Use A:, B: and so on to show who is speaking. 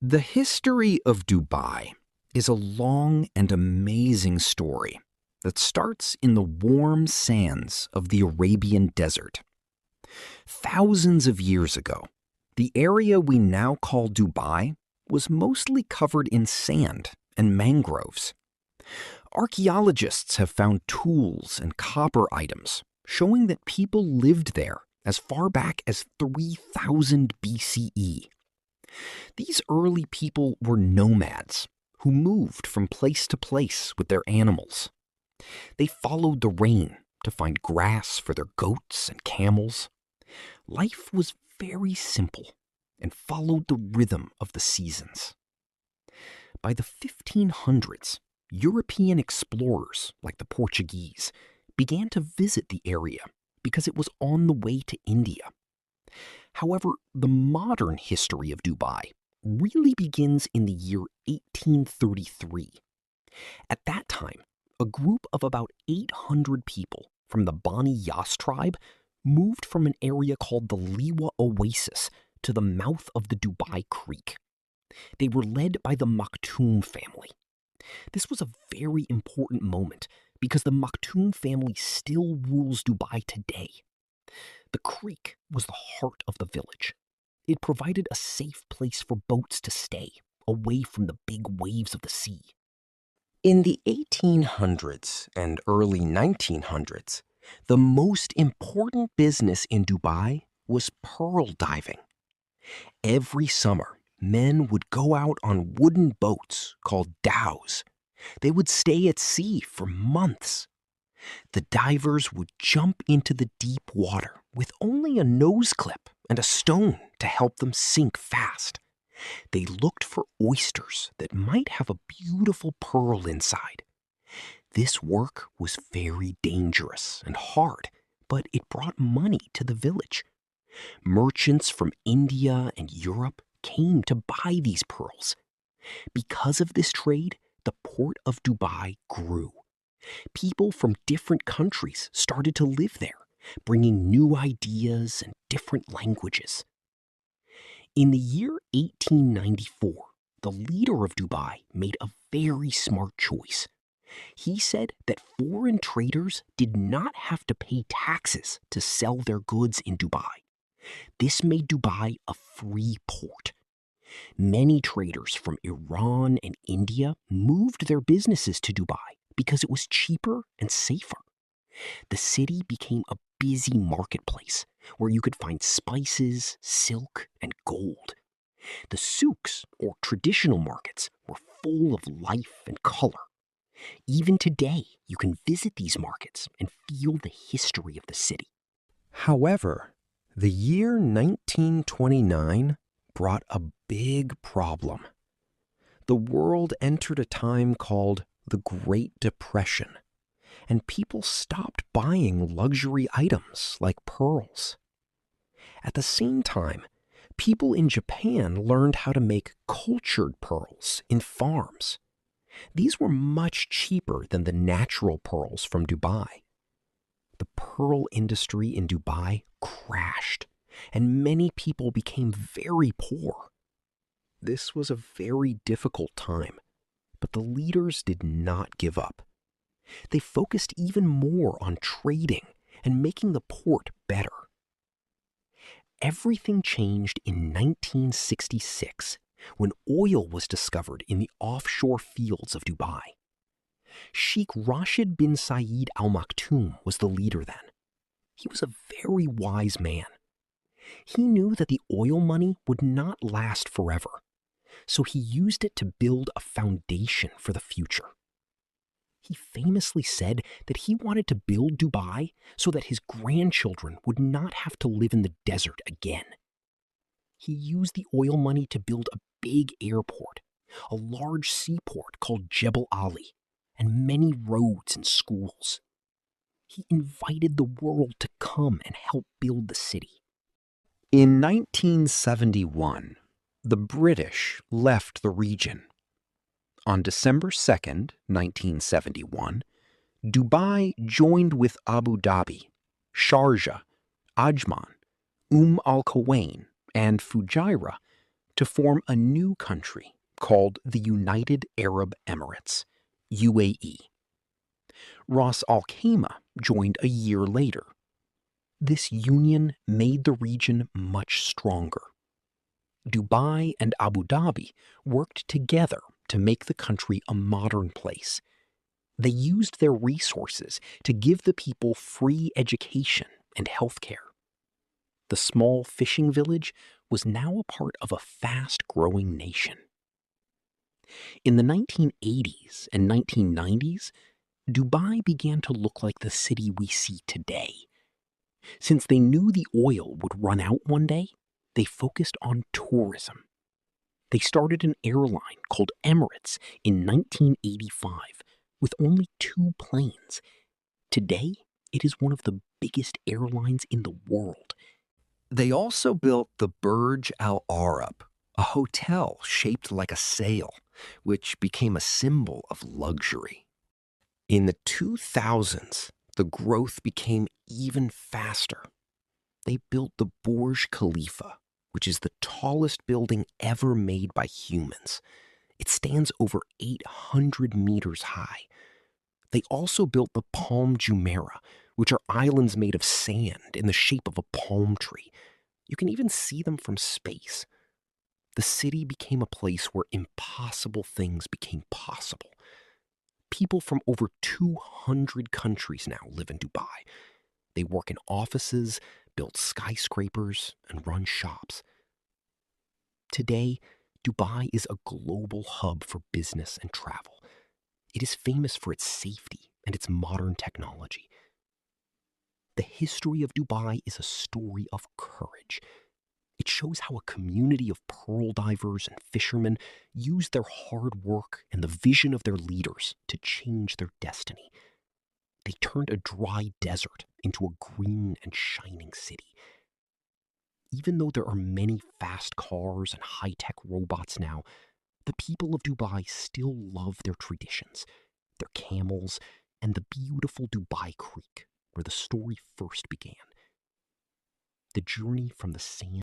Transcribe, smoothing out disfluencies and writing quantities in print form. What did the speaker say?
A: The history of Dubai is a long and amazing story that starts in the warm sands of the Arabian Desert. Thousands of years ago, the area we now call Dubai was mostly covered in sand and mangroves. Archaeologists have found tools and copper items showing that people lived there as far back as 3000 BCE. These early people were nomads who moved from place to place with their animals. They followed the rain to find grass for their goats and camels. Life was very simple and followed the rhythm of the seasons. By the 1500s, European explorers like the Portuguese began to visit the area because it was on the way to India. However, the modern history of Dubai really begins in the year 1833. At that time, a group of about 800 people from the Bani Yas tribe moved from an area called the Liwa Oasis to the mouth of the Dubai Creek. They were led by the Maktoum family. This was a very important moment because the Maktoum family still rules Dubai today. The creek was the heart of the village. It provided a safe place for boats to stay, away from the big waves of the sea. In the 1800s and early 1900s, the most important business in Dubai was pearl diving. Every summer, men would go out on wooden boats called dhows. They would stay at sea for months. The divers would jump into the deep water with only a nose clip and a stone to help them sink fast. They looked for oysters that might have a beautiful pearl inside. This work was very dangerous and hard, but it brought money to the village. Merchants from India and Europe came to buy these pearls. Because of this trade, the port of Dubai grew. People from different countries started to live there, bringing new ideas and different languages. In the year 1894, the leader of Dubai made a very smart choice. He said that foreign traders did not have to pay taxes to sell their goods in Dubai. This made Dubai a free port. Many traders from Iran and India moved their businesses to Dubai because it was cheaper and safer. The city became a busy marketplace where you could find spices, silk, and gold. The souks, or traditional markets, were full of life and color. Even today, you can visit these markets and feel the history of the city. However, the year 1929 brought a big problem. The world entered a time called the Great Depression, and people stopped buying luxury items like pearls. At the same time, people in Japan learned how to make cultured pearls in farms. These were much cheaper than the natural pearls from Dubai. The pearl industry in Dubai crashed, and many people became very poor. This was a very difficult time, but the leaders did not give up. They focused even more on trading and making the port better. Everything changed in 1966 when oil was discovered in the offshore fields of Dubai. Sheikh Rashid bin Saeed Al Maktoum was the leader then. He was a very wise man. He knew that the oil money would not last forever, so he used it to build a foundation for the future. He famously said that he wanted to build Dubai so that his grandchildren would not have to live in the desert again. He used the oil money to build a big airport, a large seaport called Jebel Ali, and many roads and schools. He invited the world to come and help build the city. In 1971, the British left the region. On December 2nd, 1971, Dubai joined with Abu Dhabi, Sharjah, Ajman, Al Quwain, and Fujairah to form a new country called the United Arab Emirates, UAE. Ras Al Khaimah joined a year later. This union made the region much stronger. Dubai and Abu Dhabi worked together to make the country a modern place. They used their resources to give the people free education and health care. The small fishing village was now a part of a fast-growing nation. In the 1980s and 1990s, Dubai began to look like the city we see today. Since they knew the oil would run out one day, they focused on tourism. They started an airline called Emirates in 1985 with only 2 planes. Today, it is one of the biggest airlines in the world. They also built the Burj Al Arab, a hotel shaped like a sail, which became a symbol of luxury. In the 2000s, the growth became even faster. They built the Burj Khalifa, which is the tallest building ever made by humans. It stands over 800 meters high. They also built the Palm Jumeirah, which are islands made of sand in the shape of a palm tree. You can even see them from space. The city became a place where impossible things became possible. People from over 200 countries now live in Dubai. They work in offices, build skyscrapers, and run shops. Today, Dubai is a global hub for business and travel. It is famous for its safety and its modern technology. The history of Dubai is a story of courage. It shows how a community of pearl divers and fishermen used their hard work and the vision of their leaders to change their destiny. They turned a dry desert into a green and shining city. Even though there are many fast cars and high-tech robots now, the people of Dubai still love their traditions, their camels, and the beautiful Dubai Creek, where the story first began. The journey from the sand